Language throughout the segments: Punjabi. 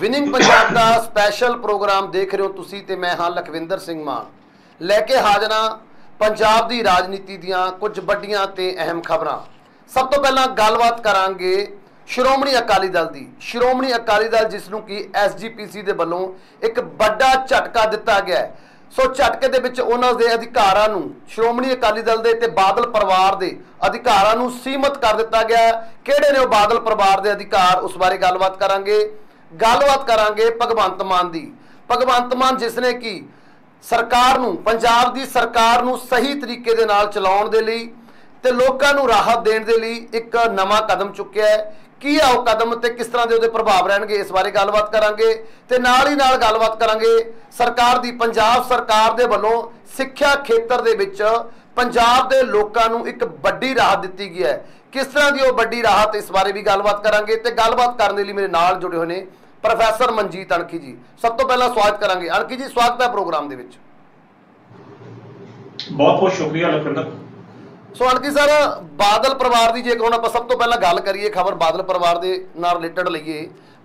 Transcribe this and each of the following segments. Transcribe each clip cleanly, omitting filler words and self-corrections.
विनिंग पंजाब का स्पैशल प्रोग्राम देख रहे हो तुसी ते मैं हाँ लखविंदर सिंह मान लैके हाजर हाँ पंजाब की राजनीति दियां कुछ वड्डियां ते अहम खबरां। सब तो पहला गलबात करांगे श्रोमणी अकाली दल की। श्रोमणी अकाली दल जिसनों कि SGPC दे वल्लों एक बड़ा झटका दिता गया है। सो झटके दे विच उन्हां दे अधिकारां नूं श्रोमणी अकाली दल दे ते बादल परिवार दे अधिकारां नूं सीमित कर दिता गया। किहड़े ने बादल परिवार दे अधिकार, उस बारे गलबात करांगे। गलबात करांगे भगवंत मान दी। भगवंत मान जिसने कि सरकार नूं, पंजाब दी सरकार नूं सही तरीके दे नाल चलाउण दे लई ते लोकां नूं राहत देण दे लई एक नवां कदम चुक्या है। की है वो कदम ते किस तरह के उहदे प्रभाव रहणगे, इस बारे गलबात करांगे। ते नाल ही नाल गलबात करांगे सरकार दी, पंजाब सरकार दे वल्लों सिक्ख्या खेतर दे विच पंजाब दे लोकां नूं एक वड्डी राहत दित्ती गई है। किस तरह की वो वड्डी राहत, इस बारे भी गलबात करांगे। ते गलबात करने लई मेरे नाल जुड़े हुए ने प्रोफैसर मनजीत अणखी जी। सब तो पहला स्वागत करांगे। अणखी जी, स्वागत है प्रोग्राम दे विच। बहुत बहुत शुक्रिया लखविंदर। सो अणखी सर, बादल परिवार की जे हुण आपां सब तो पहला गल करिए, खबर बादल परिवार दे नाल रिलेटेड लईए।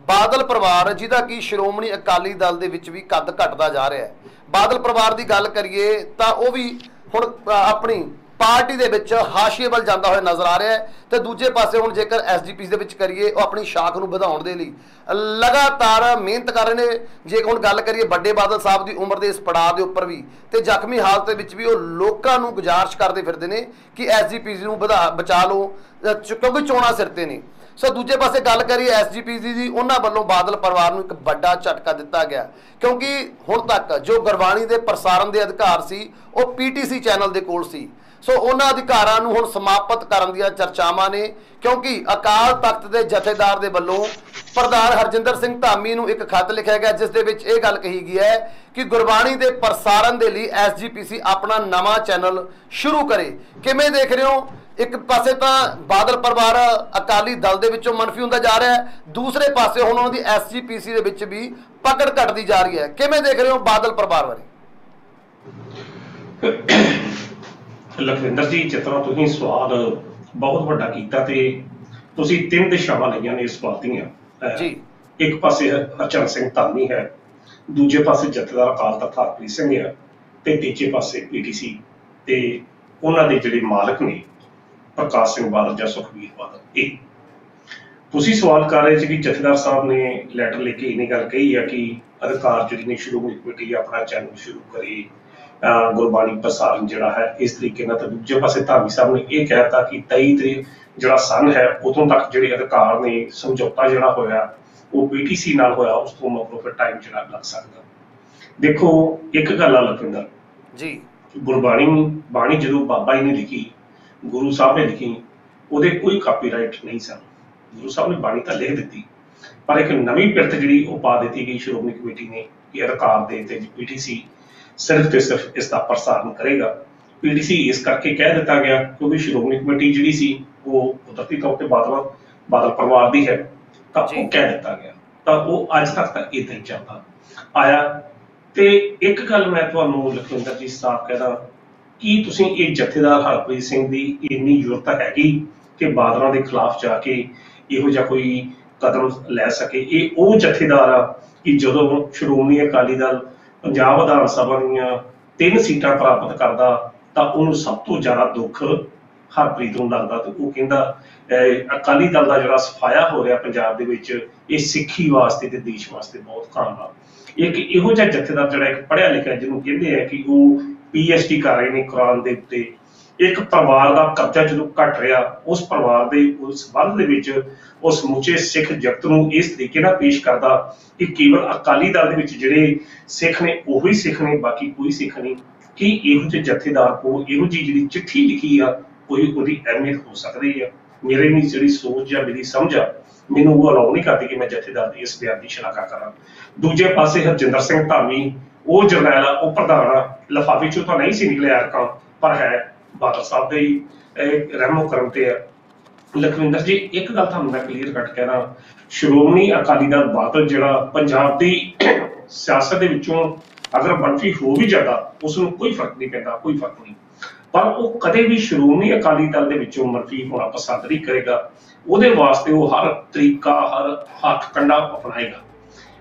बादल परिवार जिहदा कि श्रोमणी अकाली दल दे विच भी कद घटदा जा रहा है। बादल परिवार की गल करिए तां ओह भी हुण अपनी पार्टी दे विच हाशिए वल जांदा होया नज़र आ रहा है। तो दूजे पासे हुण जेकर SGPC दे विच करिए, वो अपनी शाख नूं वधाउण दे लई लगातार मेहनत कर रहे हैं। जे हुण गल करिए बड़े बादल साहब की उम्र के इस पड़ाव के उपर भी तो जख्मी हालत दे विच भी वो लोकां नूं गुजारिश करते फिरदे ने कि SGPC नूं बचा लो, क्योंकि चोणां सिर ते ने। सो दूजे पासे गल करिए SGPC की, उन्हां वल्लों बादल परिवार नूं एक बड़ा झटका दिता गया, क्योंकि हुण तक जो गुरबाणी के प्रसारण के अधिकार सी वो PTC चैनल के कोल सी। सो उन्हां अधिकारां नूं हुण समाप्त करन दीयां चर्चावां ने, क्योंकि अकाल तख्त के जथेदार दे वल्लों प्रधान हरजिंदर सिंह धामी नूं एक खत लिखिया गया, जिस दे विच इह गल कही गई है कि गुरबाणी के प्रसारण के लिए SGPC अपना नवां चैनल शुरू करे। किवें देख रहे हो? एक पासे तो बादल परिवार अकाली दल दे विचों मनफी हुंदा जा रहा है, दूसरे पासे हुण उन्हां दी SGPC दे विच भी पकड़ घटदी जा रही है। किवें देख रहे हो बादल परिवार बारे? लखविंदर जी, जिस तरह तुसीं सवाल बहुत वड्डा कीता ते तुसीं तीन दिशावां लईआं ने इस सवाल दीआं जी। एक पासे हरचंद सिंह धामी है, दूजे पासे जथेदार अकाल तख्त हरप्रीत सिंह है, ते तीजे पासे PTC ते उन्हां दे जिहड़े मालक ने प्रकाश सिंह बादल या सुखबीर बादल। एक तुसीं सवाल कर रहे थे कि जथेदार साहब ने लैटर लिख के इन्हीं गल कही है कि अधिकार जिहड़ी ने श्रोमणी कमेटी अपना चैनल शुरू करे, गुरबाणी प्रसारण जिहड़ा है इस तरीके नाल। तो दूजे पासे धामी साहब ने यह कहता कि 23 तरीक जिहड़ा सन है उदों तक जिहड़े अधिकार ने समझौता जिहड़ा होया वो PTC नाल होया, उस तो मगरों फिर टाइम जिहड़ा लग सकदा। देखो एक गल आ लखविंदर जी, गुरबाणी जदों बाबा जी ने लिखी, गुरु साहब ने लिखी, उहदे कोई कापीराइट नहीं सन। गुरु साहब ने बाणी तो लिख दी, पर एक नवीं पिरत जिहड़ी वो पा दी गई श्रोमणी कमेटी ने कि अधिकार दे ते PTC सिर्फ तो सिर्फ इसका प्रसारण करेगा। PTC इस करके कह दिता गया क्योंकि श्रोमणी कमेटी जिहड़ी सी वो कुदरती तौर पर बादल परिवार की है, तो वो कह दिता गया। तो वो अज तक इदां ही चलता आया। ते एक गल मैं तुहानूं लखविंदर जी साफ कहदा कि तुसीं ये जथेदार हरप्रीत सिंह की इन्नी जरूरत हैगी कि बादलों के खिलाफ जाके इहो जिहा कोई कदम लै सके। ये वो जथेदार आ कि जदों श्रोमणी अकाली दल पंजाब विधान सभा दीआं 3 सीटां प्राप्त करदा तां उहनूं सब तो ज़्यादा दुख हरप्रीत नूं लगदा। ते वो कहंदा अकाली दल दा जिहड़ा सफाया हो रहा पंजाब दे विच ये सिੱਖੀ वास्ते ते देश वास्ते बहुत काम आ। एक इहो जिहा जथेदार जिहड़ा एक पढ़िया लिखिआ जिहनूं कहंदे आ कि वो PhD कर रहे हैं कुरान दे उत्ते, एक परिवार का कब्जा जो घट रहा उस परिवार के उस संबंध के उस समूचे सिख जगत नूं इस तरीके नाल पेश करता कि केवल अकाली दल दे विच जिहड़े सिख ने उही सिख ने, बाकी कोई सिख नहीं। कि इहो जिहे जथेदार को इहो जी जिहड़ी चिट्ठी लिखी आ कोई उहदी अहमियत हो सकदी है। मेरे भी जिहड़ी सोच या मेरी समझ आ मैनूं वो अलाउ नहीं करती कि मैं जथेदार की इस बयान की शलाघा करा। दूजे पासे हरजिंदर सिंह धामी वो जरनैल आ, वो प्रधान आ, लिफाफे चों तो नहीं सी निकलिया रकम, पर है बादल साहब के रहमो करम ते है। लखविंदर जी एक गल तुहानूं मैं क्लीयर कट कहना, श्रोमणी अकाली दल बादल जिहड़ा पंजाब की सियासत दे विचों अगर मनफी हो भी जाता उसनूं कोई फर्क नहीं पैंदा, कोई फर्क नहीं, पर वो कदे भी श्रोमणी अकाली दल दे विचों मनफी होना पसंद नहीं करेगा। उहदे वास्ते वो हर तरीका हर हथ कंडा अपनाएगा।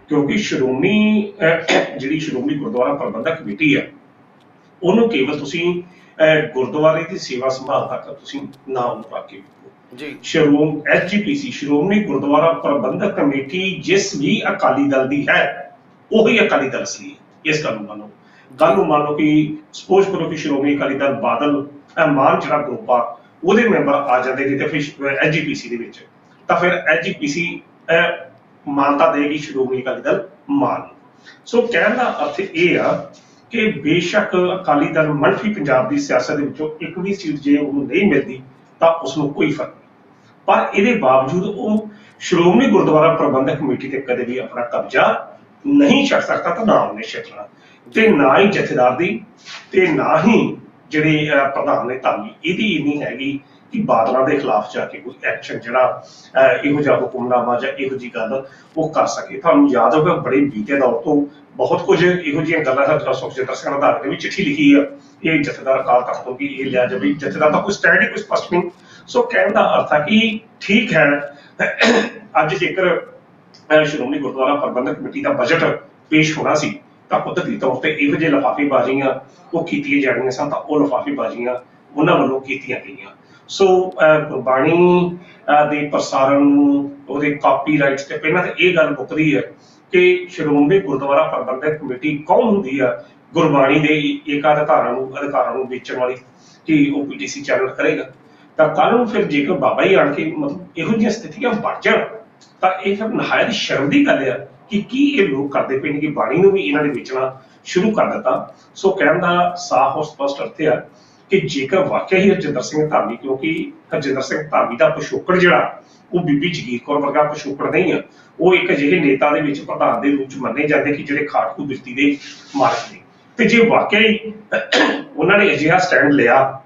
क्योंकि श्रोमणी ਜਿਹੜੀ ਸ਼੍ਰੋਮਣੀ ਗੁਰਦੁਆਰਾ ਪ੍ਰਬੰਧਕ ਕਮੇਟੀ ਹੈ ਉਹਨੂੰ ਕੇਵਲ ਤੁਸੀਂ ਗੁਰਦੁਆਰੇ ਦੀ ਸੇਵਾ ਸੰਭਾਲ ਤੱਕ ਤੁਸੀਂ ਨਾਮ ਰੱਖ ਕੇ ਜੀ SGPC ਸ਼੍ਰੋਮਣੀ ਗੁਰਦੁਆਰਾ ਪ੍ਰਬੰਧਕ ਕਮੇਟੀ ਜਿਸ ਵੀ ਅਕਾਲੀ ਦਲ ਦੀ ਹੈ ਉਹੀ ਅਕਾਲੀ ਦਲ ਸੀ। ਇਸ ਗੱਲ ਨੂੰ ਮੰਨੋ, ਗੱਲ ਨੂੰ ਮੰਨ ਲਓ ਕਿ ਸਪੋਜ਼ ਕਰੋ ਕਿ ਸ਼੍ਰੋਮਣੀ ਅਕਾਲੀ ਦਲ ਬਾਦਲ ਮਾਨ ਜਿਹੜਾ ਗਰੁੱਪ ਆ ਉਹਦੇ ਮੈਂਬਰ ਆ ਜਾਂਦੇ ਨੇ ਤੇ ਫਿਰ SGPC ਦੇ ਵਿੱਚ, ਤਾਂ ਫਿਰ SGPC ਮਾਨਤਾ ਦੇਗੀ ਸ਼੍ਰੋਮਣੀ ਅਕਾਲੀ ਦਲ ਮਾਨ। ਸੋ ਕਹਿਣ ਦਾ ਅਰਥ ਇਹ ਆ ਕਿ ਬੇਸ਼ੱਕ ਅਕਾਲੀ ਦਲ ਮੰਨਫੀ ਪੰਜਾਬ ਦੀ ਸਿਆਸਤ ਦੇ ਵਿੱਚੋਂ ਇੱਕ ਵੀ ਸੀਟ ਜੇ ਉਹਨੂੰ ਨਹੀਂ ਮਿਲਦੀ ਤਾਂ ਉਸਨੂੰ ਕੋਈ ਫਰਕ ਨਹੀਂ, ਪਰ ਇਹਦੇ ਬਾਵਜੂਦ ਉਹ ਸ਼੍ਰੋਮਣੀ ਗੁਰਦੁਆਰਾ ਪ੍ਰਬੰਧਕ ਕਮੇਟੀ ਤੇ ਕਦੇ ਵੀ ਆਪਣਾ ਕਬਜ਼ਾ ਨਹੀਂ ਛੱਡ ਸਕਦਾ, ਤਾਂ ਨਾ ਉਹਨੇ ਛੱਡਣਾ, ਤੇ ਨਾ ਹੀ ਜਥੇਦਾਰ ਦੀ ਤੇ ਨਾ ਹੀ ਜਿਹੜੇ ਪ੍ਰਧਾਨ ਨੇ ਧਾਮੀ ਇਹਦੀ ਇੰਨੀ ਹੈਗੀ ਕਿ ਬਾਦਲਾਂ ਦੇ ਖਿਲਾਫ ਜਾ ਕੇ ਕੋਈ ਐਕਸ਼ਨ ਜਿਹੜਾ ਇਹੋ ਜਿਹਾ ਹੁਕਮਨਾਮਾ ਜਾਂ ਇਹੋ ਜਿਹੀ ਗੱਲ ਉਹ ਕਰ ਸਕੇ। ਤੁਹਾਨੂੰ ਯਾਦ ਹੋਵੇਗਾ ਬੜੇ ਬੀਤੇ ਦੌਰ ਤੋਂ ਬਹੁਤ ਕੁਝ ਇਹੋ ਜਿਹੀਆਂ ਗੱਲਾਂ ਦਾ ਸੁਖਜਿੰਦਰ ਸਿੰਘ ਰੰਧਾਵੇ ਨੇ ਵੀ ਚਿੱਠੀ ਲਿਖੀ ਆ ਇਹ ਜਥੇਦਾਰ ਅਕਾਲ ਤਖਤ ਤੋਂ ਕਿ ਇਹ ਲਿਆ ਜਾਵੇ, ਜਥੇਦਾਰ ਦਾ ਕੋਈ ਸਟੈਂਡ ਹੀ ਕੋਈ ਸਪਸ਼ਟ ਨਹੀਂ। ਸੋ ਕਹਿਣ ਦਾ ਅਰਥ ਹੈ ਕਿ ਠੀਕ ਹੈ ਅੱਜ ਜੇਕਰ ਸ਼੍ਰੋਮਣੀ ਗੁਰਦੁਆਰਾ ਪ੍ਰਬੰਧਕ ਕਮੇਟੀ ਦਾ ਬਜਟ ਪੇਸ਼ ਹੋਣਾ ਸੀ ਤਾਂ ਕੁਦਰਤੀ ਤੌਰ ਤੇ ਇਹੋ ਜਿਹੇ ਲਿਫਾਫੇਬਾਜ਼ੀਆਂ ਉਹ ਕੀਤੀਆਂ ਜਾਣੀਆਂ ਸਨ, ਤਾਂ ਉਹ ਲਿਫਾਫੇਬਾਜ਼ੀਆਂ ਉਹਨਾਂ ਵੱਲੋਂ ਕੀਤੀਆਂ ਗਈਆਂ। ਸੋ ਗੁਰਬਾਣੀ ਦੇ ਪ੍ਰਸਾਰਣ ਨੂੰ ਉਹਦੇ ਕਾਪੀਰਾਈਟਸ ਤੇ ਪਹਿਲਾਂ ਤਾਂ ਇਹ ਗੱਲ ਮੁੱਕਦੀ ਹੈ ਕਿ ਸ਼੍ਰੋਮਣੀ ਗੁਰਦੁਆਰਾ ਪ੍ਰਬੰਧਕ ਕਮੇਟੀ ਕੌਣ ਹੁੰਦੀ ਆ ਗੁਰਬਾਣੀ ਦੇ ਅਧਿਕਾਰਾਂ ਨੂੰ ਵੇਚਣ ਵਾਲੀ, ਕਿ ਉਹ PTC ਚੈਨਲ ਕਰੇਗਾ। ਤਾਂ ਕੱਲ ਨੂੰ ਫਿਰ ਜੇਕਰ ਬਾਬਾ ਹੀ ਆਣ ਕੇ ਮਤਲਬ ਇਹੋ ਜਿਹੀਆਂ ਸਥਿਤੀਆਂ ਬਣ ਜਾਣ ਤਾਂ ਇਹ ਫਿਰ ਨਹਾਇਤ ਸ਼ਰਮ ਦੀ ਗੱਲ ਆ ਕਿ ਕੀ ਇਹ ਲੋਕ ਕਰਦੇ ਪਏ ਨੇ ਕਿ ਬਾਣੀ ਨੂੰ ਵੀ ਇਹਨਾਂ ਨੇ ਵੇਚਣਾ ਸ਼ੁਰੂ ਕਰ ਦਿੱਤਾ। ਸੋ ਕਹਿਣ ਦਾ ਸਾਫ਼ ਔਰ ਸਪਸ਼ਟ ਅਰਥ ਹੈ ਕਿ ਜੇਕਰ ਵਾਕਿਆ ਹੀ ਹਰਜਿੰਦਰ ਸਿੰਘ ਧਾਮੀ, ਕਿਉਂਕਿ ਹਰਜਿੰਦਰ ਸਿੰਘ ਧਾਮੀ ਦਾ ਪਿਛੋਕੜ ਜਿਹੜਾ ਉਹ ਬੀਬੀ ਜਗੀਰ ਕੌਰ ਵਰਗਾ ਪਿਛੋਕੜ ਨਹੀਂ ਆ, ਉਹ ਇੱਕ ਅਜਿਹੇ ਨੇਤਾ ਦੇ ਵਿੱਚ ਪ੍ਰਧਾਨ ਦੇ ਰੂਪ ਚ ਮੰਨੇ ਜਾਂਦੇ ਕਿ ਜਿਹੜੇ ਖਾਟਕੂ ਬਿਰਤੀ ਦੇ ਮਾਲਕ ਨੇ, ਤੇ ਜੇ ਵਾਕਿਆ ਹੀ ਉਹਨਾਂ ਨੇ ਅਜਿਹਾ ਸਟੈਂਡ ਲਿਆ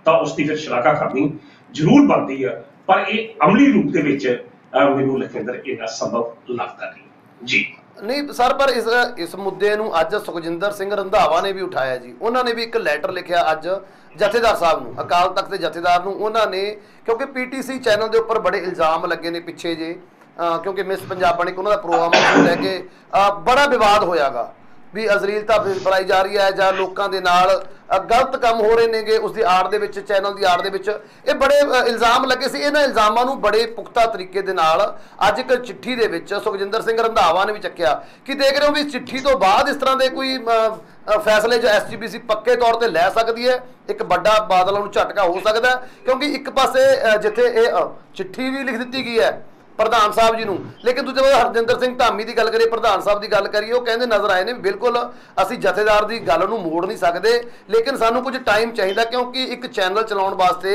ਤਾਂ ਉਸ ਦੀ ਫਿਰ ਸ਼ਲਾਘਾ ਕਰਨੀ ਜ਼ਰੂਰ ਬਣਦੀ ਆ, ਪਰ ਇਹ ਅਮਲੀ ਰੂਪ ਦੇ ਵਿੱਚ ਮੈਨੂੰ ਲਖਵਿੰਦਰ ਇੰਨਾ ਸੰਭਵ ਲੱਗਦਾ ਨਹੀਂ ਜੀ। ਨਹੀਂ ਸਰ, ਪਰ ਇਸ ਮੁੱਦੇ ਨੂੰ ਅੱਜ ਸੁਖਜਿੰਦਰ ਸਿੰਘ ਰੰਧਾਵਾ ਨੇ ਵੀ ਉਠਾਇਆ ਜੀ। ਉਹਨਾਂ ਨੇ ਵੀ ਇੱਕ ਲੈਟਰ ਲਿਖਿਆ ਅੱਜ ਜਥੇਦਾਰ ਸਾਹਿਬ ਨੂੰ, ਅਕਾਲ ਤਖਤ ਦੇ ਜਥੇਦਾਰ ਨੂੰ। ਉਹਨਾਂ ਨੇ ਕਿਉਂਕਿ PTC ਚੈਨਲ ਦੇ ਉੱਪਰ ਬੜੇ ਇਲਜ਼ਾਮ ਲੱਗੇ ਨੇ ਪਿੱਛੇ ਜੇ, ਕਿਉਂਕਿ ਮਿਸ ਪੰਜਾਬਣ ਇੱਕ ਉਹਨਾਂ ਦਾ ਪ੍ਰੋਗਰਾਮ ਨੂੰ ਲੈ ਕੇ ਬੜਾ ਵਿਵਾਦ ਹੋਇਆਗਾ ਵੀ ਅਜ਼ਲੀਲਤਾ ਫੈਲਾਈ ਜਾ ਰਹੀ ਹੈ ਜਾਂ ਲੋਕਾਂ ਦੇ ਨਾਲ ਗਲਤ ਕੰਮ ਹੋ ਰਹੇ ਨੇਗੇ ਉਸ ਦੀ ਆੜ ਦੇ ਵਿੱਚ, ਚੈਨਲ ਦੀ ਆੜ ਦੇ ਵਿੱਚ। ਇਹ ਬੜੇ ਇਲਜ਼ਾਮ ਲੱਗੇ ਸੀ। ਇਹਨਾਂ ਇਲਜ਼ਾਮਾਂ ਨੂੰ ਬੜੇ ਪੁਖਤਾ ਤਰੀਕੇ ਦੇ ਨਾਲ ਅੱਜ ਇੱਕ ਚਿੱਠੀ ਦੇ ਵਿੱਚ ਸੁਖਜਿੰਦਰ ਸਿੰਘ ਰੰਧਾਵਾ ਨੇ ਵੀ ਚੱਕਿਆ ਕਿ ਦੇਖ ਰਹੇ ਹੋ ਵੀ ਚਿੱਠੀ ਤੋਂ ਬਾਅਦ ਇਸ ਤਰ੍ਹਾਂ ਦੇ ਕੋਈ ਫੈਸਲੇ ਜੋ SGPC ਪੱਕੇ ਤੌਰ ਤੇ ਲੈ ਸਕਦੀ ਹੈ, ਇੱਕ ਵੱਡਾ ਬਾਦਲਾਂ ਨੂੰ ਝਟਕਾ ਹੋ ਸਕਦਾ, ਕਿਉਂਕਿ ਇੱਕ ਪਾਸੇ ਜਿੱਥੇ ਇਹ ਚਿੱਠੀ ਵੀ ਲਿਖ ਦਿੱਤੀ ਗਈ ਹੈ ਪ੍ਰਧਾਨ ਸਾਹਿਬ ਜੀ ਨੂੰ, ਲੇਕਿਨ ਦੂਜੇ ਪਾਸੇ ਹਰਜਿੰਦਰ ਸਿੰਘ ਧਾਮੀ ਦੀ ਗੱਲ ਕਰੀਏ, ਪ੍ਰਧਾਨ ਸਾਹਿਬ ਦੀ ਗੱਲ ਕਰੀਏ, ਉਹ ਕਹਿੰਦੇ ਨਜ਼ਰ ਆਏ ਨੇ ਬਿਲਕੁਲ ਅਸੀਂ ਜਥੇਦਾਰ ਦੀ ਗੱਲ ਨੂੰ ਮੋੜ ਨਹੀਂ ਸਕਦੇ, ਲੇਕਿਨ ਸਾਨੂੰ ਕੁਝ ਟਾਈਮ ਚਾਹੀਦਾ, ਕਿਉਂਕਿ ਇੱਕ ਚੈਨਲ ਚਲਾਉਣ ਵਾਸਤੇ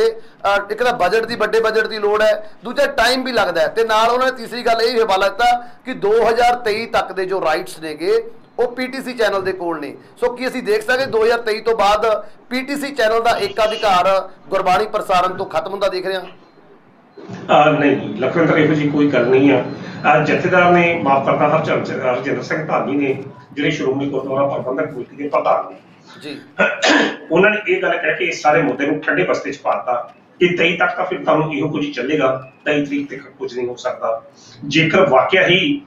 ਇੱਕ ਤਾਂ ਬਜਟ ਦੀ, ਵੱਡੇ ਬਜਟ ਦੀ ਲੋੜ ਹੈ, ਦੂਜਾ ਟਾਈਮ ਵੀ ਲੱਗਦਾ ਹੈ, ਤੇ ਨਾਲ ਉਹਨਾਂ ਨੇ ਤੀਸਰੀ ਗੱਲ ਇਹ ਹਵਾਲਾ ਦਿੱਤਾ ਕਿ 2023 ਤੱਕ ਦੇ ਜੋ ਰਾਈਟਸ ਨੇਗੇ ਉਹ PTC ਚੈਨਲ ਦੇ ਕੋਲ ਨੇ। ਸੋ ਕੀ ਅਸੀਂ ਦੇਖ ਸਕਦੇ 2023 ਤੋਂ ਬਾਅਦ PTC ਚੈਨਲ ਦਾ ਏਕਾਧਿਕਾਰ ਗੁਰਬਾਣੀ ਪ੍ਰਸਾਰਣ ਤੋਂ ਖਤਮ ਹੁੰਦਾ ਦੇਖ ਰਹੇ ਹਾਂ? ਨਹੀਂ ਲਖਵਿੰਦਰ, ਇਹੋ ਜਿਹੀ ਕੋਈ ਗੱਲ ਨਹੀਂ ਆ। ਜਥੇਦਾਰ ਨੇ ਮਾਫ ਕਰਦਾ ਹਰਜਿੰਦਰ ਸਿੰਘ ਧਾਮੀ ਨੇ ਜਿਹੜੇ ਸ਼੍ਰੋਮਣੀ ਗੁਰਦੁਆਰਾ ਪ੍ਰਬੰਧਕ ਕਮੇਟੀ ਦੇ ਪ੍ਰਧਾਨ ਨੇ ਜੀ, ਉਹਨਾਂ ਨੇ ਇਹ ਗੱਲ ਕਹਿ ਕੇ ਇਸ ਸਾਰੇ ਮੁੱਦੇ ਨੂੰ ਠੰਡੇ ਬਸਤੇ ਚ ਪਾਤਾ ਕਿ 23 ਤੱਕ ਤਾਂ ਫਿਰ ਤੁਹਾਨੂੰ ਇਹੋ ਕੁਝ ਚੱਲੇਗਾ, 23 ਤਰੀਕ ਤੱਕ ਕੁਝ ਨਹੀਂ ਹੋ ਸਕਦਾ। ਜੇਕਰ ਵਾਕਿਆ ਹੀ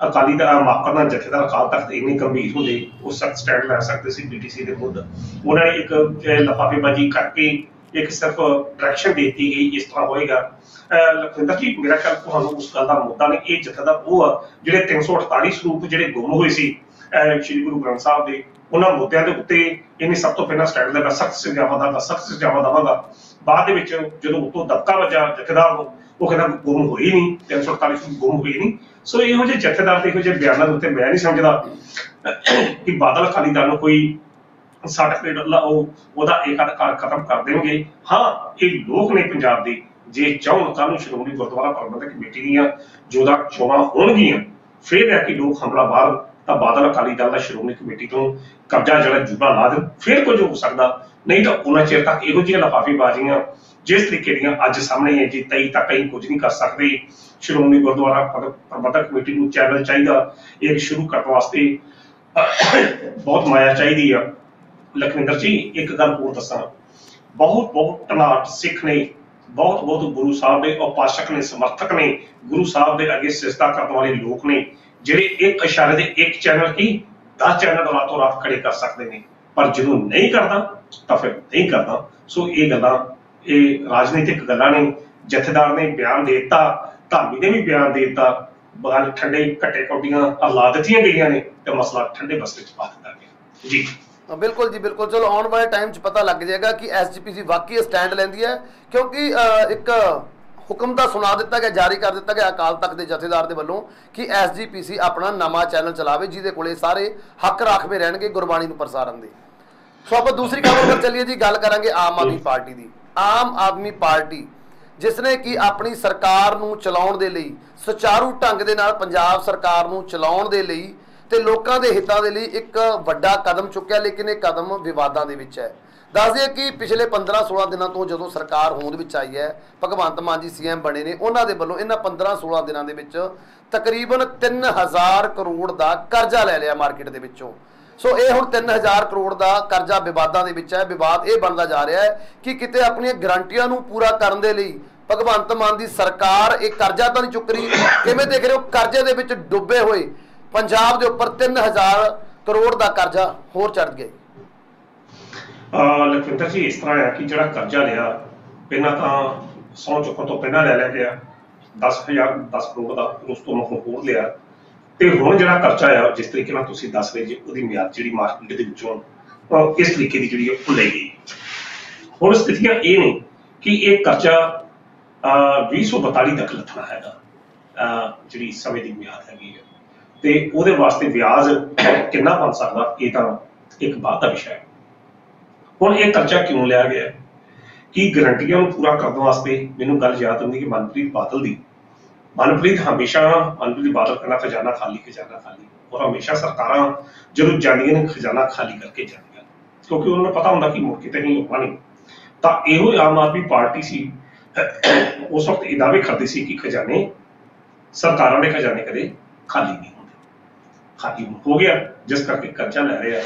ਅਕਾਲੀ ਦਾ ਮਾਫ ਕਰਨਾ ਜਥੇਦਾਰ ਅਕਾਲ ਤਖਤ ਇੰਨੇ ਗੰਭੀਰ ਹੁੰਦੇ, ਉਹ ਸਖਤ ਸਟੈਂਡ ਲੈ ਸਕਦੇ ਸੀ PTC ਦੇ ਮੁੱਦੇ। ਉਹਨਾਂ ਨੇ ਇੱਕ ਲਿਫਾਫੇਬਾਜ਼ੀ ਕਰਕੇ ਇੱਕ ਸਿਰਫ ਡਾਇਰੈਕਸ਼ਨ ਦਿੱਤੀ ਗਈ ਇਸ ਤਰ੍ਹਾਂ ਹੋਏਗਾ। ਲਖਵਿੰਦਰ ਜੀ, ਮੇਰਾ ਖਿਆਲ ਤੁਹਾਨੂੰ ਉਸ ਗੱਲ ਦਾ ਮੁੱਦਾ ਨਹੀਂ, ਇਹ ਜਥੇਦਾਰ ਉਹ ਆ ਜਿਹੜੇ 348 ਸਰੂਪ ਜਿਹੜੇ ਗੁੰਮ ਹੋਏ ਸੀ ਸ਼੍ਰੀ ਗੁਰੂ ਗ੍ਰੰਥ ਸਾਹਿਬ ਦੇ, ਉਹਨਾਂ ਮੁੱਦਿਆਂ ਦੇ ਉੱਤੇ ਇਹਨੇ ਸਭ ਤੋਂ ਪਹਿਲਾਂ ਸਟੈਂਡ ਲੈਣਾ, ਸਖਤ ਸਜ਼ਾਵਾਂ ਦੇਵਾਂਗਾ। ਬਾਅਦ ਦੇ ਵਿੱਚ ਜਦੋਂ ਉਤੋਂ ਦਬਕਾ ਵੱਜਾ ਜਥੇਦਾਰ ਨੂੰ, ਉਹ ਕਹਿੰਦਾ ਗੁੰਮ ਹੋਈ ਨਹੀਂ, 348 ਸਰੂਪ ਗੁੰਮ ਹੋਏ ਨਹੀਂ। ਸੋ ਇਹੋ ਜਿਹੇ ਜਥੇਦਾਰ ਤੇ ਇਹੋ ਜਿਹੇ ਬਿਆਨਾਂ ਦੇ ਉੱਤੇ ਮੈਂ ਨਹੀਂ ਸਮਝਦਾ ਕਿ ਬਾਦਲ ਅਕਾਲੀ ਦਲ ਨੂੰ ਕੋਈ ਉਹਦਾ ਏਕਾਧਿਕਾਰ ਖਤਮ ਕਰ ਦੇਣਗੇ। ਹਾਂ, ਇਹ ਲੋਕ ਨੇ ਪੰਜਾਬ ਦੇ, ਜੇ ਚਾਹਣ ਕੱਲ੍ਹ ਨੂੰ ਸ਼੍ਰੋਮਣੀ ਗੁਰਦੁਆਰਾ ਪ੍ਰਬੰਧਕ ਕਮੇਟੀ ਦੀਆਂ ਜੋਦਾ ਚੋਣਾਂ ਹੋਣਗੀਆਂ, ਫਿਰ ਹੈ ਕਿ ਲੋਕ ਹਮਲਾ ਬਾਹਰ ਤਾਂ ਬਾਦਲ ਅਕਾਲੀ ਦਲ ਦਾ ਸ਼੍ਰੋਮਣੀ ਕਮੇਟੀ ਤੋਂ ਕਬਜ਼ਾ ਜਿਹੜਾ ਜੁਗਾ ਲਾ ਦੇਣ, ਫਿਰ ਕੁਝ ਹੋ ਸਕਦਾ। ਨਹੀਂ ਤਾਂ ਉਹਨਾਂ ਚਿਰ ਤੱਕ ਇਹੋ ਜਿਹੀਆਂ ਲਿਫਾਫੇਬਾਜ਼ੀਆਂ ਜਿਸ ਤਰੀਕੇ ਦੀਆਂ ਅੱਜ ਸਾਹਮਣੇ ਹੈ ਜੀ, 23 ਤੱਕ ਅਸੀਂ ਕੁਝ ਨਹੀਂ ਕਰ ਸਕਦੇ। ਸ਼੍ਰੋਮਣੀ ਗੁਰਦੁਆਰਾ ਪ੍ਰਬੰਧਕ ਕਮੇਟੀ ਨੂੰ ਚੈਨਲ ਚਾਹੀਦਾ, ਇਹ ਸ਼ੁਰੂ ਕਰਨ ਵਾਸਤੇ ਬਹੁਤ ਮਾਇਆ ਚਾਹੀਦੀ ਆ। ਲਖਵਿੰਦਰ ਜੀ, ਇੱਕ ਗੱਲ ਹੋਰ ਦੱਸਾਂ, ਬਹੁਤ ਟਨਾਟ ਸਿੱਖ ਨੇ, ਬਹੁਤ ਗੁਰੂ ਸਾਹਿਬ ਦੇ ਉਪਾਸ਼ਕ ਨੇ, ਸਮਰਥਕ ਨੇ, ਗੁਰੂ ਸਾਹਿਬ ਦੇ ਅੱਗੇ ਸਿਜਦਾ ਕਰਨ ਵਾਲੇ ਲੋਕ ਨੇ ਜਿਹੜੇ ਇੱਕ ਇਸ਼ਾਰੇ ਦੇ ਇੱਕ ਚੈਨਲ ਕੀ 10 ਚੈਨਲ ਰਾਤੋਂ ਰਾਤ ਖੜੇ ਕਰ ਸਕਦੇ ਨੇ, ਪਰ ਜਦੋਂ ਨਹੀਂ ਕਰਦਾ ਤਾਂ ਫਿਰ ਨਹੀਂ ਕਰਦਾ। ਸੋ ਇਹ ਗੱਲਾਂ ਇਹ ਰਾਜਨੀਤਿਕ ਗੱਲਾਂ ਨੇ। ਜਥੇਦਾਰ ਨੇ ਬਿਆਨ ਦੇ ਦਿੱਤਾ, ਧਾਮੀ ਨੇ ਵੀ ਬਿਆਨ ਦੇ ਦਿੱਤਾ, ਗੱਲ ਠੰਡੇ ਘੱਟੇ ਕੌਡੀਆਂ ਲਾ ਦਿੱਤੀਆਂ ਗਈਆਂ ਨੇ ਤੇ ਮਸਲਾ ਠੰਡੇ ਬਸਤੇ ਚ ਪਾ ਦਿੱਤਾ ਗਿਆ ਜੀ। ਬਿਲकुल जी बिल्कुल। चलो आने वाले टाइम च पता लग जाएगा कि SGPC वाकई स्टैंड लेंदी है, क्योंकि एक हुक्म तो सुना दिता गया, जारी कर दिता गया अकाल तख्त के जथेदार के वालों कि SGPC अपना नवा चैनल चलावे जिहदे कोले सारे हक राखवे रहणगे गुरबाणी नूं प्रसारण दे। सो आप दूसरी खबर पर चलिए जी, गल करांगे आम आदमी पार्टी की। आम आदमी पार्टी जिसने कि अपनी सरकार नूं चलाउण दे लई सुचारू ढंग दे नाल पंजाब सरकार नूं चलाउण दे लई ਤੇ ਲੋਕਾਂ ਦੇ ਹਿੱਤਾਂ ਦੇ ਲਈ ਇੱਕ ਵੱਡਾ ਕਦਮ ਚੁੱਕਿਆ, ਲੇਕਿਨ ਇਹ ਕਦਮ ਵਿਵਾਦਾਂ ਦੇ ਵਿੱਚ ਹੈ। ਦੱਸ ਦਈਏ ਕਿ ਪਿਛਲੇ 15-16 ਦਿਨਾਂ ਤੋਂ ਜਦੋਂ ਸਰਕਾਰ ਹੋਂਦ ਵਿੱਚ ਆਈ ਹੈ, ਭਗਵੰਤ ਮਾਨ ਜੀ CM ਬਣੇ ਨੇ, ਉਹਨਾਂ ਦੇ ਵੱਲੋਂ ਇਹਨਾਂ 15-16 ਦਿਨਾਂ ਦੇ ਵਿੱਚ ਤਕਰੀਬਨ 3000 ਕਰੋੜ ਦਾ ਕਰਜ਼ਾ ਲੈ ਲਿਆ ਮਾਰਕੀਟ ਦੇ ਵਿੱਚੋਂ। ਸੋ ਇਹ ਹੁਣ 3000 ਕਰੋੜ ਦਾ ਕਰਜ਼ਾ ਵਿਵਾਦਾਂ ਦੇ ਵਿੱਚ ਹੈ। ਵਿਵਾਦ ਇਹ ਬਣਦਾ ਜਾ ਰਿਹਾ ਹੈ ਕਿ ਕਿਤੇ ਆਪਣੀਆਂ ਗਰੰਟੀਆਂ ਨੂੰ ਪੂਰਾ ਕਰਨ ਦੇ ਲਈ ਭਗਵੰਤ ਮਾਨ ਦੀ ਸਰਕਾਰ ਇਹ ਕਰਜ਼ਾ ਤਾਂ ਨਹੀਂ ਚੁੱਕ ਰਹੀ। ਕਿਵੇਂ ਦੇਖ ਰਹੇ ਹੋ, ਕਰਜ਼ੇ ਦੇ ਵਿੱਚ ਡੁੱਬੇ ਹੋਏ पंजाब के उपर 3000 करोड़ का कर्जा होर चढ़ गया। लखविंदर जी इस तरह है कि जो कर्जा लिया पहला तो सौ चुकन तो पहला ले लिया गया 10 करोड़ का, उस तो होर लिया तो हुण जो कर्जा है जिस तरीके तुसीं दस रहे जी उसकी म्याद जी मार्केट के विचों इस तरीके की जी ले गई। हुण स्थितियां ये ने कि एक कर्जा 2042 तक लथना है जी समय की म्याद हैगी है, ਤੇ ਉਹਦੇ ਵਾਸਤੇ ਵਿਆਜ ਕਿੰਨਾ ਬਣ ਸਕਦਾ ਇਹ ਤਾਂ ਇੱਕ ਬਾਤ ਦਾ ਵਿਸ਼ਾ ਹੈ। ਹੁਣ ਇਹ ਕਰਜ਼ਾ ਕਿਉਂ ਲਿਆ ਗਿਆ ਕਿ ਗਰੰਟੀਆਂ ਨੂੰ ਪੂਰਾ ਕਰਨ ਵਾਸਤੇ? ਮੈਨੂੰ ਗੱਲ ਯਾਦ ਆਉਂਦੀ ਕਿ ਮਨਪ੍ਰੀਤ ਬਾਦਲ ਦੀ, ਮਨਪ੍ਰੀਤ ਬਾਦਲ ਕਹਿੰਦਾ ਖਜ਼ਾਨਾ ਖਾਲੀ ਔਰ ਹਮੇਸ਼ਾ ਸਰਕਾਰਾਂ ਜਦੋਂ ਜਾਂਦੀਆਂ ਨੇ ਖਜ਼ਾਨਾ ਖਾਲੀ ਕਰਕੇ ਜਾਂਦੀਆਂ, ਕਿਉਂਕਿ ਉਹਨਾਂ ਨੂੰ ਪਤਾ ਹੁੰਦਾ ਕਿ ਮੁੜ ਕੇ ਤਾਂ ਨਹੀਂ ਹੋਣਾ ਨਹੀਂ। ਤਾਂ ਇਹੋ ਆਮ ਆਦਮੀ ਪਾਰਟੀ ਸੀ ਉਸ ਵਕਤ ਇਹ ਦਾਅਵੇ ਕਰਦੀ ਸੀ ਕਿ ਖਜ਼ਾਨੇ ਸਰਕਾਰਾਂ ਦੇ ਖਜ਼ਾਨੇ ਕਦੇ ਖਾਲੀ ਨਹੀਂ ਹੁੰਦੇ। खाली हो गया जिस करके कर्जा लै रहे हैं।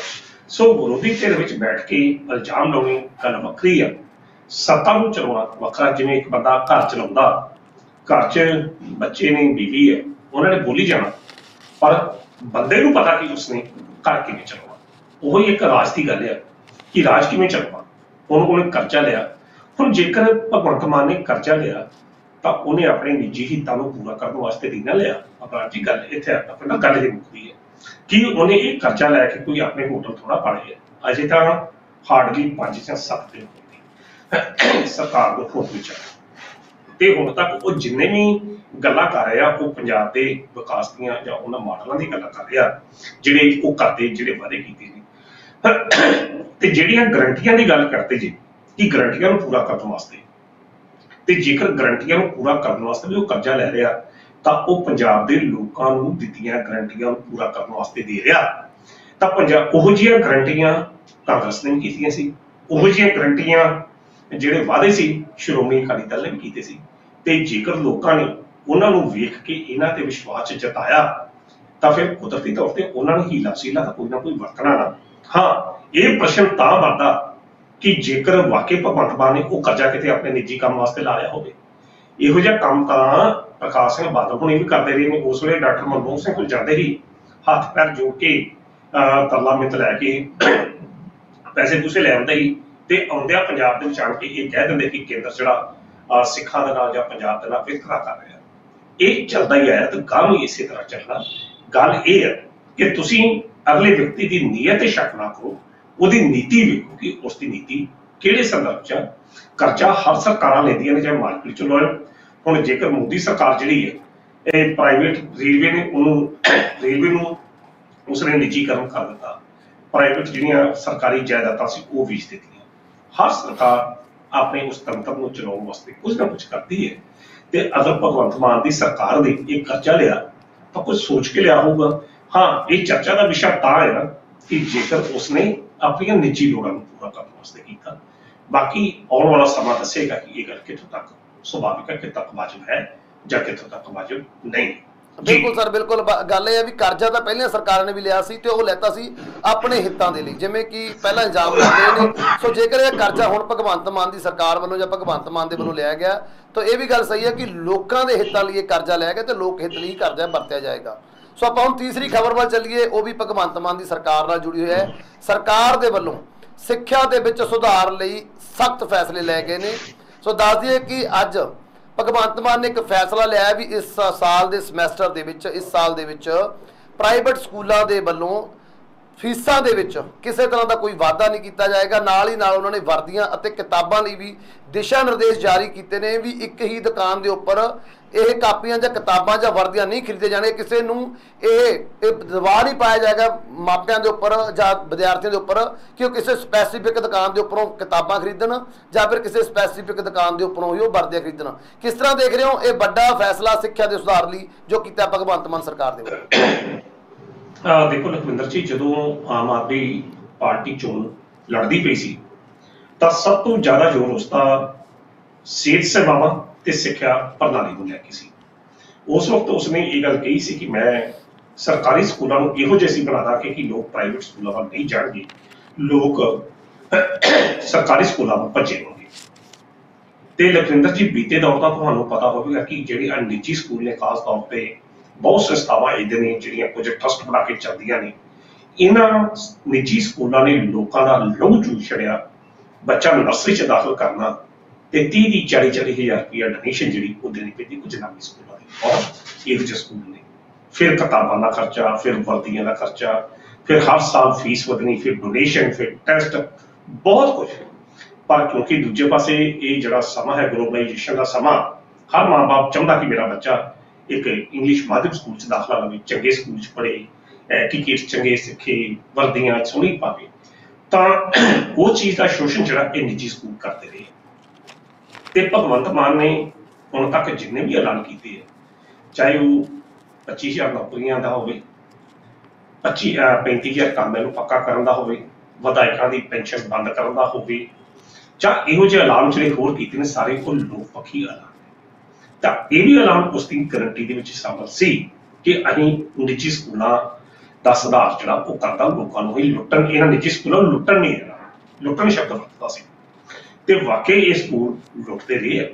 सो विरोधी धिर विच बैठ के इल्जाम लाने गल वखरी है, सत्ता नूं चलाउणा वखरा। जिवें एक बंदा घर चलाउंदा, घर च बच्चे ने बीवी है, उन्होंने बोली जाना, पर बंदे नूं पता कि उसने घर किवें चलाउणा। ओही एक राज की गल है कि राज किवें चलाउणा। हुण उन्हें कर्जा लिया, हुण जेकर भगवंत मान ने कर्जा लिया तो उन्हें अपने निजी हितों को पूरा करने वास्ते नहीं ना लिया। अपराध जी गल इत्थे अपना गल ये मुकदी है कि उन्हें एक कर्जा लैके कोई अपने होटल थोड़ा पाले है। अजे तो हार्डली 5 या 7 दिन होगी सरकार को फोन में ते हुण तक वो जिन्ने भी गल्लां कर रहे हैं वो पंजाब के विकास दियां जां उन्हां मॉडलों की गल्लां कर रहे हैं जिहड़े वो करते जिहड़े वादे कीते ने ते जिहड़ियां गारंटियां की गल करते जी कि गारंटियां नूं पूरा करने वास्ते ਤੇ ਜੇਕਰ ਗਰੰਟੀਆਂ ਨੂੰ ਪੂਰਾ ਕਰਨ ਵਾਸਤੇ ਵੀ ਉਹ ਕਰਜ਼ਾ ਲੈ ਰਿਹਾ ਤਾਂ ਉਹ ਪੰਜਾਬ ਦੇ ਲੋਕਾਂ ਨੂੰ ਦਿੱਤੀਆਂ ਗਰੰਟੀਆਂ ਨੂੰ ਪੂਰਾ ਕਰਨ ਵਾਸਤੇ ਦੇ ਰਿਹਾ। ਤਾਂ ਪੰਜਾਬ ਉਹੋ ਜਿਹੀਆਂ ਗਰੰਟੀਆਂ ਕਾਂਗਰਸ ਨੇ ਵੀ ਕੀਤੀਆਂ ਸੀ, ਉਹੋ ਜਿਹੀਆਂ ਗਰੰਟੀਆਂ ਜਿਹੜੇ ਵਾਅਦੇ ਸੀ ਸ਼੍ਰੋਮਣੀ ਅਕਾਲੀ ਦਲ ਨੇ ਵੀ ਕੀਤੇ ਸੀ। ਤੇ ਜੇਕਰ ਲੋਕਾਂ ਨੇ ਉਹਨਾਂ ਨੂੰ ਵੇਖ ਕੇ ਇਹਨਾਂ ਤੇ ਵਿਸ਼ਵਾਸ ਜਤਾਇਆ ਤਾਂ ਫਿਰ ਕੁਦਰਤੀ ਤੌਰ ਤੇ ਉਹਨਾਂ ਨੂੰ ਹੀਲਾ ਵਸੀਲਾ ਦਾ ਕੋਈ ਨਾ ਕੋਈ ਵਰਤਣਾ ਨਾ। ਹਾਂ, ਇਹ ਪ੍ਰਸ਼ਨ ਤਾਂ ਬਣਦਾ कि जेकर वाकई भगवंत मान ने वो कर्जा किते अपने निजी काम वास्ते ला लिया होवे। इहो जिहा काम तां प्रकाश सिंह बादल हुणे भी करदे रहे ने। उस वेले डॉक्टर मनमोहन सिंह कोल जांदे ही हत्थ पैर जोड़ के तरला मिंत लैके पैसे पूसे लै आउंदे ही ते आउंदिया पंजाब दे विच आण के ये कह दिंदे कि केंद्र जिहड़ा सिखां दे नाल जां पंजाब दे नाल वितकरा कर रिहा। ਇਹ ਚੱਲਦਾ ਹੀ ਆਇਆ ਤੇ ਗਾਂ ਵੀ ਇਸੇ ਤਰ੍ਹਾਂ ਚੱਲਣਾ। ਗੱਲ ਇਹ ਹੈ ਕਿ ਤੁਸੀਂ ਅਗਲੇ ਵਿਅਕਤੀ ਦੀ ਨੀਅਤ ਤੇ ਸ਼ੱਕ ਨਾ ਕਰੋ, ਉਹਦੀ ਨੀਤੀ ਵੇਖੋ ਕਿ ਉਸ ਦੀ ਨੀਤੀ ਕਿਹੜੇ ਸੰਦਰਭ 'ਚ। ਕਰਜ਼ਾ ਹਰ ਸਰਕਾਰਾਂ ਲੈਂਦੀਆਂ ਨੇ, ਚਾਹੇ ਮਾਰਕੀਟ 'ਚ ਲਓ। ਹੁਣ ਜੇਕਰ ਮੋਦੀ ਸਰਕਾਰ ਜਿਹੜੀ ਹੈ ਇਹ ਪ੍ਰਾਈਵੇਟ ਰੇਲਵੇ ਨੂੰ ਉਸਨੇ ਨਿੱਜੀਕਰਨ ਕਰ ਦਿੱਤਾ, ਪ੍ਰਾਈਵੇਟ ਜਿਹੜੀਆਂ ਸਰਕਾਰੀ ਜਾਇਦਾਦਾਂ ਸੀ ਉਹ ਵੇਚ ਦਿੱਤੀਆਂ। ਹਰ ਸਰਕਾਰ ਆਪਣੇ ਉਸ ਤੰਤਰ ਨੂੰ ਚਲਾਉਣ ਵਾਸਤੇ ਕੁਝ ਨਾ ਕੁਝ ਕਰਦੀ ਹੈ। ਤੇ ਅਗਰ ਭਗਵੰਤ ਮਾਨ ਦੀ ਸਰਕਾਰ ਨੇ ਇਹ ਕਰਜ਼ਾ ਲਿਆ ਤਾਂ ਕੁਝ ਸੋਚ ਕੇ ਲਿਆ ਹੋਊਗਾ। ਹਾਂ, ਇਹ ਚਰਚਾ ਦਾ ਵਿਸ਼ਾ ਤਾਂ ਹੈ ਨਾ ਕਿ ਜੇਕਰ ਉਸਨੇ ਆਪਣੀਆਂ ਨਿੱਜੀ ਲੋੜਾਂ ਨੂੰ ਪੂਰਾ ਕਰਨ ਵਾਸਤੇ ਕੀਤਾ। ਬਾਕੀ ਆਉਣ ਵਾਲਾ ਸਮਾਂ ਦੱਸੇਗਾ ਕਿ ਇਹ ਗੱਲ ਕਿੱਥੋਂ ਤੱਕ ਸੁਭਾਵਿਕ ਹੈ, ਕਿੱਥੋਂ ਤੱਕ ਵਾਜਬ ਹੈ ਜਾਂ ਕਿੱਥੋਂ ਤੱਕ ਵਾਜਬ ਨਹੀਂ। ਬਿਲਕੁਲ ਸਰ, ਬਿਲਕੁਲ। ਗੱਲ ਇਹ ਹੈ ਵੀ ਕਰਜ਼ਾ ਤਾਂ ਪਹਿਲਾਂ ਸਰਕਾਰਾਂ ਨੇ ਵੀ ਲਿਆ ਸੀ ਤੇ ਉਹ ਲੈਤਾ ਸੀ ਆਪਣੇ ਹਿੱਤਾਂ ਦੇ ਲਈ, ਜਿਵੇਂ ਕਿ ਪਹਿਲਾਂ ਇਲਜ਼ਾਮ ਲਾਉਂਦੇ ਨੇ। ਸੋ ਜੇਕਰ ਇਹ ਕਰਜ਼ਾ ਹੁਣ ਭਗਵੰਤ ਮਾਨ ਦੀ ਸਰਕਾਰ ਵੱਲੋਂ ਜਾਂ ਭਗਵੰਤ ਮਾਨ ਦੇ ਵੱਲੋਂ ਲਿਆ ਗਿਆ ਤਾਂ ਇਹ ਵੀ ਗੱਲ ਸਹੀ ਹੈ ਕਿ ਲੋਕਾਂ ਦੇ ਹਿੱਤਾਂ ਲਈ ਇਹ ਕਰਜ਼ਾ ਲਿਆ ਗਿਆ ਤੇ ਲੋਕ ਹਿੱਤ ਲਈ ਕਰਜ਼ਾ ਵਰਤਿਆ ਜਾਏਗਾ। ਸੋ ਆਪਾਂ ਹੁਣ ਤੀਸਰੀ ਖਬਰ ਵੱਲ ਚੱਲੀਏ, ਉਹ ਵੀ ਭਗਵੰਤ ਮਾਨ ਦੀ ਸਰਕਾਰ ਨਾਲ ਜੁੜੀ ਹੋਈ ਹੈ। ਸਰਕਾਰ ਦੇ ਵੱਲੋਂ ਸਿੱਖਿਆ ਦੇ ਵਿੱਚ ਸੁਧਾਰ ਲਈ ਸਖਤ ਫੈਸਲੇ ਲਏ ਗਏ ਨੇ। ਸੋ ਦੱਸ ਦਈਏ ਕਿ ਅੱਜ ਭਗਵੰਤ ਮਾਨ ਨੇ ਇੱਕ ਫੈਸਲਾ ਲਿਆ ਵੀ ਇਸ ਸਾਲ ਦੇ ਸਮੈਸਟਰ ਦੇ ਵਿੱਚ, ਇਸ ਸਾਲ ਦੇ ਵਿੱਚ ਪ੍ਰਾਈਵੇਟ ਸਕੂਲਾਂ ਦੇ ਵੱਲੋਂ ਫੀਸਾਂ ਦੇ ਵਿੱਚ ਕਿਸੇ ਤਰ੍ਹਾਂ ਦਾ ਕੋਈ ਵਾਧਾ ਨਹੀਂ ਕੀਤਾ ਜਾਏਗਾ। ਨਾਲ ਹੀ ਨਾਲ ਉਹਨਾਂ ਨੇ ਵਰਦੀਆਂ ਅਤੇ ਕਿਤਾਬਾਂ ਲਈ ਵੀ ਦਿਸ਼ਾ ਨਿਰਦੇਸ਼ ਜਾਰੀ ਕੀਤੇ ਨੇ ਵੀ ਇੱਕ ਹੀ ਦੁਕਾਨ ਦੇ ਉੱਪਰ ਇਹ ਕਾਪੀਆਂ ਜਾਂ ਕਿਤਾਬਾਂ ਜਾਂ ਵਰਦੀਆਂ ਨਹੀਂ ਖਰੀਦੇ ਜਾਣੇ। ਕਿਸੇ ਨੂੰ ਇਹ ਦਬਾਅ ਨਹੀਂ ਪਾਇਆ ਜਾਏਗਾ ਮਾਪਿਆਂ ਦੇ ਉੱਪਰ ਜਾਂ ਵਿਦਿਆਰਥੀਆਂ ਦੇ ਉੱਪਰ ਕਿ ਉਹ ਕਿਸੇ ਸਪੈਸੀਫਿਕ ਦੁਕਾਨ ਦੇ ਉੱਪਰੋਂ ਕਿਤਾਬਾਂ ਖਰੀਦਣ ਜਾਂ ਫਿਰ ਕਿਸੇ ਸਪੈਸੀਫਿਕ ਦੁਕਾਨ ਦੇ ਉੱਪਰੋਂ ਹੀ ਉਹ ਵਰਦੀਆਂ ਖਰੀਦਣ। ਕਿਸ ਤਰ੍ਹਾਂ ਦੇਖ ਰਹੇ ਹੋ ਇਹ ਵੱਡਾ ਫੈਸਲਾ ਸਿੱਖਿਆ ਦੇ ਸੁਧਾਰ ਲਈ ਜੋ ਕੀਤਾ ਭਗਵੰਤ ਮਾਨ ਸਰਕਾਰ ਦੇ ਵੱਲੋਂ? ਦੇਖੋ ਲਖਵਿੰਦਰ ਜੀ, ਜਦੋਂ ਆਮ ਆਦਮੀ ਪਾਰਟੀ ਚੋਣ ਲੜਦੀ ਪਈ ਸੀ ਤਾਂ ਸਭ ਤੋਂ ਜ਼ਿਆਦਾ ਜ਼ੋਰ ਉਸਦਾ ਸਿਹਤ ਸੇਵਾਵਾਂ ਤੇ ਸਿੱਖਿਆ ਪ੍ਰਣਾਲੀ ਨੂੰ ਲੈ ਕੇ ਸੀ। ਉਸ ਵਕਤ ਉਸਨੇ ਇਹ ਗੱਲ ਕਹੀ ਸੀ ਕਿ ਮੈਂ ਸਰਕਾਰੀ ਸਕੂਲਾਂ ਨੂੰ ਇਹੋ ਜਿਹੇ ਸੀ ਬਣਾ ਦਾਂਗੇ ਕਿ ਲੋਕ ਪ੍ਰਾਈਵੇਟ ਸਕੂਲਾਂ ਵੱਲ ਨਹੀਂ ਜਾਣਗੇ, ਲੋਕ ਸਰਕਾਰੀ ਸਕੂਲਾਂ ਵੱਲ ਭੱਜੇ ਹੋਣਗੇ। ਤੇ ਲਖਵਿੰਦਰ ਜੀ, ਬੀਤੇ ਦੌਰ ਦਾ ਤੁਹਾਨੂੰ ਪਤਾ ਹੋਵੇਗਾ ਕਿ ਜਿਹੜੇ ਨਿੱਜੀ ਸਕੂਲ ਨੇ, ਖਾਸ ਤੌਰ ਤੇ ਬਹੁਤ ਸੰਸਥਾਵਾਂ ਇਹਦੇ ਨੇ ਜਿਹੜੀਆਂ ਕੁਝ ਟਰਸਟ ਬਣਾ ਕੇ ਚੱਲਦੀਆਂ ਨੇ, ਇਹਨਾਂ ਨਿੱਜੀ ਸਕੂਲਾਂ ਨੇ ਲੋਕਾਂ ਦਾ ਲਹੂ ਚੂਸ ਛੜਿਆ। ਬੱਚਾ ਨੂੰ ਨਰਸਰੀ 'ਚ ਦਾਖਲ ਕਰਨਾ ਤੇ 30-40 ਹਜ਼ਾਰ ਰੁਪਇਆ ਡੋਨੇਸ਼ਨ ਜਿਹੜੀ ਉਹ ਦੇਣੀ ਪੈਂਦੀ ਕੁਝ ਨਾਮੀ ਸਕੂਲਾਂ ਦੀ, ਬਹੁਤ ਇਹੋ ਜਿਹੇ ਸਕੂਲ ਨੇ। ਫਿਰ ਕਿਤਾਬਾਂ ਦਾ ਖਰਚਾ, ਫਿਰ ਵਰਦੀਆਂ ਦਾ ਖਰਚਾ, ਫਿਰ ਹਰ ਸਾਲ ਫੀਸ ਵਧਣੀ, ਫਿਰ ਡੋਨੇਸ਼ਨ, ਫਿਰ ਟੈਸਟ, ਬਹੁਤ ਕੁਝ। ਪਰ ਕਿਉਂਕਿ ਦੂਜੇ ਪਾਸੇ ਇਹ ਜਿਹੜਾ ਸਮਾਂ ਹੈ ਗਲੋਬਲਾਈਜੇਸ਼ਨ ਦਾ ਸਮਾਂ, ਹਰ ਮਾਂ-ਬਾਪ ਚਾਹੁੰਦਾ ਕਿ ਮੇਰਾ ਬੱਚਾ ਇੱਕ ਇੰਗਲਿਸ਼ ਮਾਧਿਅਮ ਸਕੂਲ 'ਚ ਦਾਖਲਾ ਲਵੇ, ਚੰਗੇ ਸਕੂਲ 'ਚ ਪੜ੍ਹੇ, ਐਟੀਕੇਟ ਚੰਗੇ ਸਿੱਖੇ, ਵਰਦੀਆਂ ਸੋਹਣੀ ਪਾਵੇ, ਤਾਂ ਉਹ ਚੀਜ਼ ਦਾ ਸ਼ੋਸ਼ਣ ਜਿਹੜਾ ਇਹ ਨਿੱਜੀ ਸਕੂਲ ਕਰਦੇ ਰਹੇ। ਤੇ ਭਗਵੰਤ ਮਾਨ ਨੇ ਹੁਣ ਤੱਕ ਜਿੰਨੇ ਵੀ ਐਲਾਨ ਕੀਤੇ ਹੈ, ਚਾਹੇ ਉਹ 25,000 ਨੌਕਰੀਆਂ ਦਾ ਹੋਵੇ, 35,000 ਕੰਮ ਨੂੰ ਪੱਕਾ ਕਰਨ ਦਾ ਹੋਵੇ, ਵਿਧਾਇਕਾਂ ਦੀ ਪੈਨਸ਼ਨ ਬੰਦ ਕਰਨ ਦਾ ਹੋਵੇ, ਜਾਂ ਇਹੋ ਜਿਹੇ ਐਲਾਨ ਜਿਹੜੇ ਹੋਰ ਕੀਤੇ ਨੇ, ਸਾਰੇ ਉਹ ਲੋਕ ਪੱਖੀ ਐਲਾਨ। ਤਾਂ ਇਹ ਵੀ ਐਲਾਨ ਉਸ ਦੀ ਗਰੰਟੀ ਦੇ ਵਿੱਚ ਸ਼ਾਮਲ ਸੀ ਕਿ ਅਸੀਂ ਨਿੱਜੀ ਸਕੂਲਾਂ ਦਾ ਸੁਧਾਰ ਜਿਹੜਾ ਉਹ ਕਰਦਾ, ਲੋਕਾਂ ਨੂੰ ਹੀ ਲੁੱਟਣ, ਇਹਨਾਂ ਨਿੱਜੀ ਸਕੂਲਾਂ ਨੂੰ ਲੁੱਟਣ ਨਹੀਂ ਦੇਣਾ, ਲੁੱਟਣ ਸ਼ਬਦ ਵਰਤਦਾ ਸੀ। ਤੇ ਵਾਕਈ ਇਹ ਸਕੂਲ ਲੁੱਟਦੇ ਰਹੇ ਆ।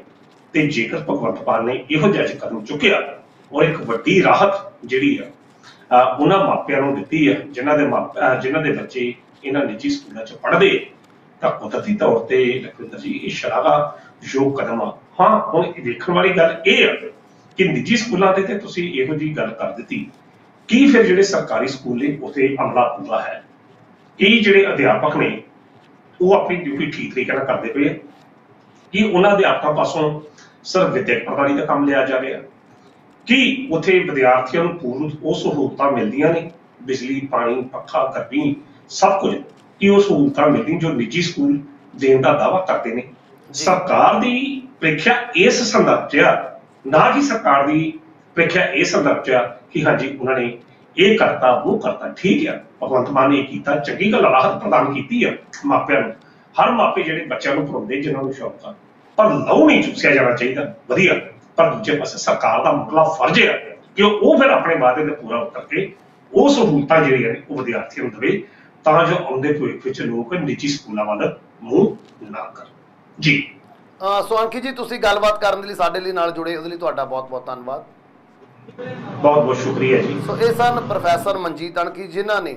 ਤੇ ਜੇਕਰ ਭਗਵੰਤ ਮਾਨ ਨੇ ਇਹੋ ਜਿਹਾ ਕਦਮ ਚੁੱਕਿਆ ਔਰ ਇੱਕ ਵੱਡੀ ਰਾਹਤ ਜਿਹੜੀ ਆ ਉਹਨਾਂ ਮਾਪਿਆਂ ਨੂੰ ਦਿੱਤੀ ਹੈ ਜਿਨ੍ਹਾਂ ਦੇ ਬੱਚੇ ਇਹਨਾਂ ਨਿੱਜੀ ਸਕੂਲਾਂ 'ਚ ਪੜ੍ਹਦੇ, ਤਾਂ ਕੁਦਰਤੀ ਤੌਰ ਤੇ ਲਖਵਿੰਦਰ ਜੀ ਇਹ ਸ਼ਲਾਘਾਯੋਗ ਕਦਮ ਆ। ਹਾਂ, ਹੁਣ ਦੇਖਣ ਵਾਲੀ ਗੱਲ ਇਹ ਆ ਕਿ ਨਿੱਜੀ ਸਕੂਲਾਂ ਤੇ ਤੁਸੀਂ ਇਹੋ ਜਿਹੀ ਗੱਲ ਕਰ ਦਿੱਤੀ, ਕੀ ਫਿਰ ਜਿਹੜੇ ਸਰਕਾਰੀ ਸਕੂਲ ਨੇ ਉੱਥੇ ਅਮਲਾ ਪੂਰਾ ਹੈ? ਇਹ ਜਿਹੜੇ ਅਧਿਆਪਕ ਨੇ ਉਹ ਆਪਣੀ ਡਿਊਟੀ ਠੀਕ ਤਰੀਕੇ ਨਾਲ ਕਰਦੇ ਪਏ ਆ? ਕੀ ਉਹਨਾਂ ਅਧਿਆਪਕਾਂ ਪਾਸੋਂ ਸਿਰਫ ਵਿਦਿਅਕ ਪ੍ਰਣਾਲੀ ਦਾ ਕੰਮ ਲਿਆ ਜਾ ਰਿਹਾ? ਕੀ ਉੱਥੇ ਵਿਦਿਆਰਥੀਆਂ ਨੂੰ ਪੂਰਨ ਉਹ ਸਹੂਲਤਾਂ ਮਿਲਦੀਆਂ ਨੇ, ਬਿਜਲੀ, ਪਾਣੀ, ਪੱਖਾ, ਗਰਮੀ, ਸਭ ਕੁਝ? ਕੀ ਉਹ ਸਹੂਲਤਾਂ ਮਿਲਦੀਆਂ ਜੋ ਨਿੱਜੀ ਸਕੂਲ ਦੇਣ ਦਾ ਦਾਅਵਾ ਕਰਦੇ ਨੇ? ਸਰਕਾਰ ਦੀ ਪ੍ਰੀਖਿਆ ਇਸ ਸੰਦਰਭ 'ਚ ਆ, ਨਾ ਕਿ ਸਰਕਾਰ ਦੀ ਪ੍ਰੀਖਿਆ ਇਹ ਸੰਦਰਭ 'ਚ ਆ ਕਿ ਹਾਂਜੀ ਉਹਨਾਂ ਨੇ ਇਹ ਕਰਤਾ, ਉਹ ਕਰਤਾ। ਠੀਕ ਆ, ਭਗਵੰਤ ਮਾਨ ਨੇ ਇਹ ਕੀਤਾ, ਚੰਗੀ ਗੱਲ, ਰਾਹਤ ਪ੍ਰਦਾਨ ਕੀਤੀ ਆ ਮਾਪਿਆਂ ਨੂੰ। ਹਰ ਮਾਪੇ ਜਿਹੜੇ ਬੱਚਿਆਂ ਨੂੰ ਪੜ੍ਹਾਉਂਦੇ ਜਿਹਨਾਂ ਨੂੰ ਸ਼ੌਕ ਆ, ਪਰ ਲਹੂ ਨਹੀਂ ਚੂਸਿਆ ਜਾਣਾ ਚਾਹੀਦਾ, ਵਧੀਆ। ਪਰ ਦੂਜੇ ਪਾਸੇ ਸਰਕਾਰ ਦਾ ਮੁੱਢਲਾ ਫਰਜ਼ ਹੈ ਕਿ ਉਹ ਫਿਰ ਆਪਣੇ ਵਾਅਦੇ ਤੇ ਪੂਰਾ ਕਰਕੇ ਉਹ ਸਹੂਲਤਾਂ ਜਿਹੜੀਆਂ ਨੇ ਉਹ ਵਿਦਿਆਰਥੀਆਂ ਨੂੰ ਦੇਵੇ, ਤਾਂ ਜੋ ਆਉਂਦੇ ਭਵਿੱਖ ਵਿੱਚ ਲੋਕ ਨਿੱਜੀ ਸਕੂਲਾਂ ਵੱਲ ਮੂੰਹ ਨਾ ਕਰਨ। ਜੀ ਸੋ ਅੰਕਿਤ ਜੀ, ਤੁਸੀਂ ਗੱਲਬਾਤ ਕਰਨ ਦੇ ਲਈ ਸਾਡੇ ਲਈ ਨਾਲ ਜੁੜੇ, ਉਹਦੇ ਲਈ ਤੁਹਾਡਾ ਬਹੁਤ ਬਹੁਤ ਧੰਨਵਾਦ। ਬਹੁਤ ਬਹੁਤ ਸ਼ੁਕਰੀਆ ਜੀ। ਸੋ ਇਹ ਸਨ ਪ੍ਰੋਫੈਸਰ ਮਨਜੀਤ ਅਣਖੀ, ਜਿਨ੍ਹਾਂ ਨੇ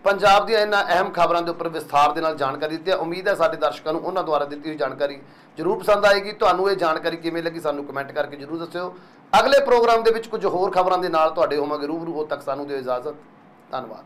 ਪੰਜਾਬ ਦੀਆਂ ਇਹਨਾਂ ਅਹਿਮ ਖਬਰਾਂ ਦੇ ਉੱਪਰ ਵਿਸਥਾਰ ਦੇ ਨਾਲ ਜਾਣਕਾਰੀ ਦਿੱਤੀ ਹੈ। ਉਮੀਦ ਹੈ ਸਾਡੇ ਦਰਸ਼ਕਾਂ ਨੂੰ ਉਹਨਾਂ ਦੁਆਰਾ ਦਿੱਤੀ ਹੋਈ ਜਾਣਕਾਰੀ ਜ਼ਰੂਰ ਪਸੰਦ ਆਏਗੀ। ਤੁਹਾਨੂੰ ਇਹ ਜਾਣਕਾਰੀ ਕਿਵੇਂ ਲੱਗੀ ਸਾਨੂੰ ਕਮੈਂਟ ਕਰਕੇ ਜ਼ਰੂਰ ਦੱਸਿਓ। ਅਗਲੇ ਪ੍ਰੋਗਰਾਮ ਦੇ ਵਿੱਚ ਕੁਝ ਹੋਰ ਖਬਰਾਂ ਦੇ ਨਾਲ ਤੁਹਾਡੇ ਹੋਵਾਂਗੇ ਰੂਬਰੂ। ਉਦੋਂ ਤੱਕ ਸਾਨੂੰ ਦਿਓ ਇਜਾਜ਼ਤ। ਧੰਨਵਾਦ।